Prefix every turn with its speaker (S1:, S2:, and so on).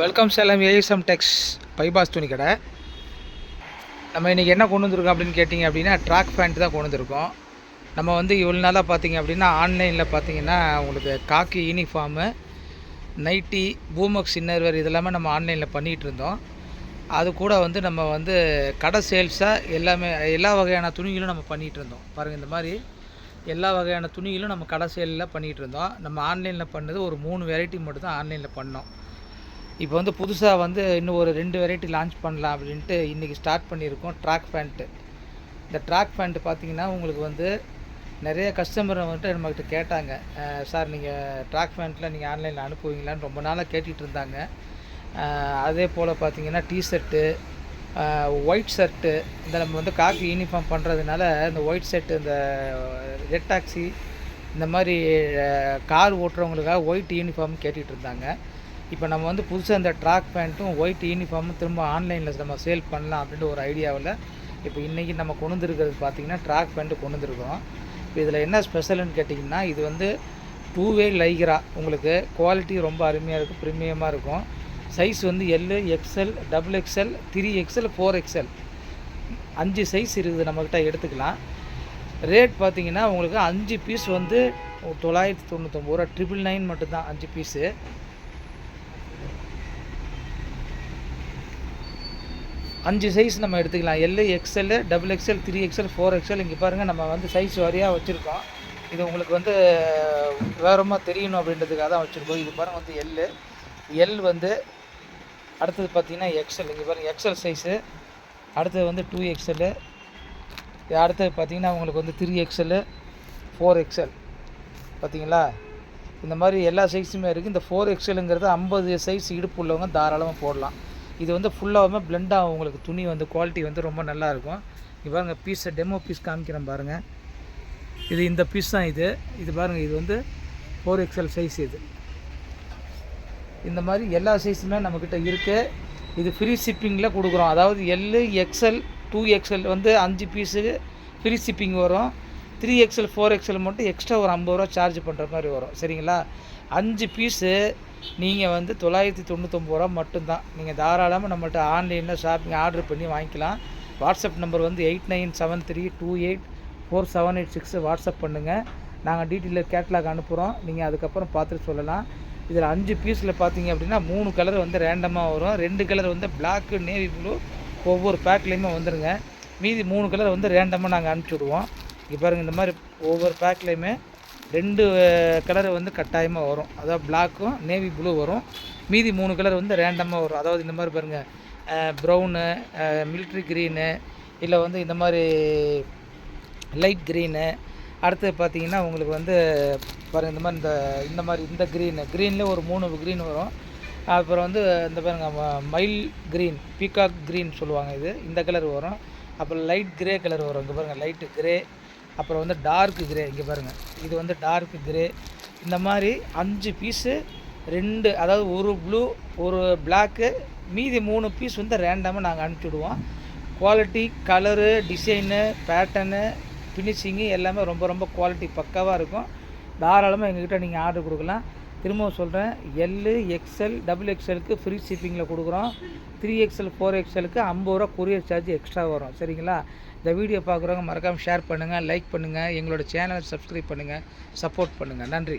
S1: Welcome Salem ASM டெக்ஸ் bypass துணி கடை. நம்ம இன்றைக்கி என்ன கொண்டு வந்திருக்கோம் அப்படின்னு கேட்டிங்க அப்படின்னா ட்ராக் பேண்ட் தான் கொண்டு வந்திருக்கோம். நம்ம இவ்வளோ நாளாக பார்த்திங்க அப்படின்னா ஆன்லைனில் பார்த்திங்கன்னா உங்களுக்கு காக்கி யூனிஃபார்மு, நைட்டி, பூமக்ஸ் இன்னர்வேர் இதெல்லாமே நம்ம ஆன்லைனில் பண்ணிகிட்டு இருந்தோம். அது கூட நம்ம கடை சேல்ஸாக எல்லா வகையான துணிகளும் நம்ம பண்ணிகிட்டு இருந்தோம். பாருங்கள், இந்த மாதிரி எல்லா வகையான துணிகளும் நம்ம கடை சேலில் பண்ணிகிட்டு இருந்தோம். நம்ம ஆன்லைனில் பண்ணது ஒரு 3 வெரைட்டி மட்டும் தான் ஆன்லைனில் பண்ணோம். இப்போ புதுசாக இன்னும் ஒரு 2 வெரைட்டி லான்ச் பண்ணலாம் அப்படின்ட்டு இன்றைக்கி ஸ்டார்ட் பண்ணியிருக்கோம். Track pant. இந்த ட்ராக் பேண்ட்டு பார்த்திங்கன்னா உங்களுக்கு நிறைய கஸ்டமர் நம்மக்கிட்ட கேட்டாங்க, சார் நீங்கள் ட்ராக் பேண்ட்டில் நீங்கள் ஆன்லைனில் அனுப்புவீங்களான்னு ரொம்ப நாளாக கேட்டுகிட்டு இருந்தாங்க. அதே போல் பார்த்திங்கன்னா டிஷர்ட்டு, ஒயிட் ஷர்ட்டு, இந்த நம்ம காக்கி யூனிஃபார்ம் பண்ணுறதுனால இந்த ஒயிட் ஷர்ட்டு, இந்த ரெட் டாக்ஸி, இந்த மாதிரி கார் ஓட்டுறவங்களுக்காக ஒயிட் யூனிஃபார்ம் கேட்டுகிட்டு இருந்தாங்க. இப்போ நம்ம புதுசாக இந்த ட்ராக் பேண்ட்டும் ஒயிட் யூனிஃபார்மும் திரும்ப ஆன்லைனில் நம்ம சேல் பண்ணலாம் அப்படின்ட்டு ஒரு ஐடியாவில் இப்போ இன்றைக்கி நம்ம கொண்டு வந்துருக்கிறது பார்த்திங்கன்னா ட்ராக் பேண்ட்டு கொண்டு வந்துருக்கோம். இப்போ இதில் என்ன ஸ்பெஷல்னு கேட்டிங்கன்னா, இது 2 வே லைக்ரா. உங்களுக்கு குவாலிட்டி ரொம்ப அருமையாக இருக்குது, ப்ரீமியமாக இருக்கும். Size L, XL, XXL, 3XL, 4XL 5 size இருக்குது, நம்மக்கிட்ட எடுத்துக்கலாம். ரேட் பார்த்திங்கன்னா உங்களுக்கு 5 பீஸ் 999 ரூபா, 999 மட்டும்தான் 5 பீஸு. 5 சைஸ் நம்ம எடுத்துக்கலாம். L, XXL, XXL, 3XL, 4XL. இங்கே பாருங்கள், நம்ம சைஸ் வாரியாக வச்சுருக்கோம். இது உங்களுக்கு வேறமாக தெரியணும் அப்படின்றதுக்காக தான் வச்சுருக்கோம். இது பாருங்கள் எல் அடுத்தது பார்த்திங்கன்னா XL. இங்கே பாருங்கள் XL சைஸு. அடுத்தது 2XL. அடுத்தது பார்த்திங்கன்னா உங்களுக்கு 3XL, 4XL. பார்த்திங்களா, இந்த மாதிரி எல்லா சைஸுமே இருக்குது. இந்த 4XLங்கிறது 50 சைஸ் இடுப்பு உள்ளவங்க தாராளமாக போடலாம். இது ஃபுல்லாகவே பிளெண்ட் ஆகும். உங்களுக்கு துணி குவாலிட்டி ரொம்ப நல்லாயிருக்கும். இங்கே பாருங்கள், பீஸை டெமோ பீஸ் காமிக்கிறேன் பாருங்கள். இந்த பீஸ் தான் இது பாருங்கள். இது 4XL சைஸ். இந்த மாதிரி எல்லா சைஸுமே நம்மக்கிட்ட இருக்குது. இது ஃப்ரீ ஷிப்பிங்கில் கொடுக்குறோம். அதாவது L, XL, 2XL 5 piece free shipping வரும். 3XL, 4XL மட்டும் எக்ஸ்ட்ரா ஒரு 50 ரூபா சார்ஜ் பண்ணுற மாதிரி வரும். சரிங்களா, 5 பீஸு நீங்கள் 999 ரூபா மட்டும்தான். நீங்கள் தாராளமாக நம்மள்ட்ட ஆன்லைனில் ஷாப்பிங் ஆர்டர் பண்ணி வாங்கிக்கலாம். வாட்ஸ்அப் நம்பர் 8973284786 வாட்ஸ்அப் பண்ணுங்கள். நாங்கள் டீட்டெயிலில் கேட்லாக் அனுப்புகிறோம். நீங்கள் அதுக்கப்புறம் பார்த்துட்டு சொல்லலாம். இதில் 5 பீஸில் பார்த்தீங்க அப்படின்னா 3 கலர் ரேண்டமாக வரும். 2 கலர் பிளாக்கு, நேவி ப்ளூ ஒவ்வொரு பேக்லேயுமே வந்துடுங்க. மீதி 3 கலர் ரேண்டமாக நாங்கள் அனுப்பிச்சி விடுவோம். இங்கே பாருங்கள், இந்த மாதிரி ஒவ்வொரு பேக்லேயுமே 2 கலர் கட்டாயமாக வரும். அதாவது பிளாக்கும் நேவி ப்ளூ வரும். மீதி 3 கலர் ரேண்டமாக வரும். அதாவது இந்த மாதிரி பாருங்கள், ப்ரௌனு, மிலிட்ரி க்ரீனு, இல்லை இந்த மாதிரி லைட் க்ரீனு. அடுத்து பார்த்திங்கன்னா உங்களுக்கு பாருங்கள், இந்த க்ரீனில் ஒரு 3 க்ரீன் வரும். அப்புறம் இந்த பாருங்கள், மைல் க்ரீன், பீகாக் க்ரீன் சொல்லுவாங்க. இந்த கலர் வரும். அப்புறம் லைட் கிரே கலர் வரும். இங்கே பாருங்கள், லைட்டு கிரே. அப்புறம் டார்க் கிரே. இங்கே பாருங்கள், இது டார்க் கிரே. இந்த மாதிரி 5 பீஸு 2, அதாவது ஒரு ப்ளூ, ஒரு பிளாக்கு, மீதி 3 பீஸ் ரேண்டமாக நாங்கள் அனுப்பிச்சுடுவோம். Quality, colour, design, pattern, finishing எல்லாமே ரொம்ப குவாலிட்டி பக்காவாக இருக்கும். தாராளமாக எங்ககிட்ட நீங்கள் ஆர்டர் கொடுக்கலாம். திரும்பவும் சொல்கிறேன், எல், XL, XXLக்கு ஃப்ரீ ஷிப்பிங்கில் கொடுக்குறோம். 3XL, 4XLக்கு 50 ரூபா கொரியர் சார்ஜ் எக்ஸ்ட்ரா வரும். சரிங்களா, இந்த வீடியோ பார்க்குறவங்க மறக்காமல் ஷேர் பண்ணுங்கள், லைக் பண்ணுங்கள், எங்களோட சேனலை சப்ஸ்கிரைப் பண்ணுங்கள், சப்போர்ட் பண்ணுங்கள். நன்றி.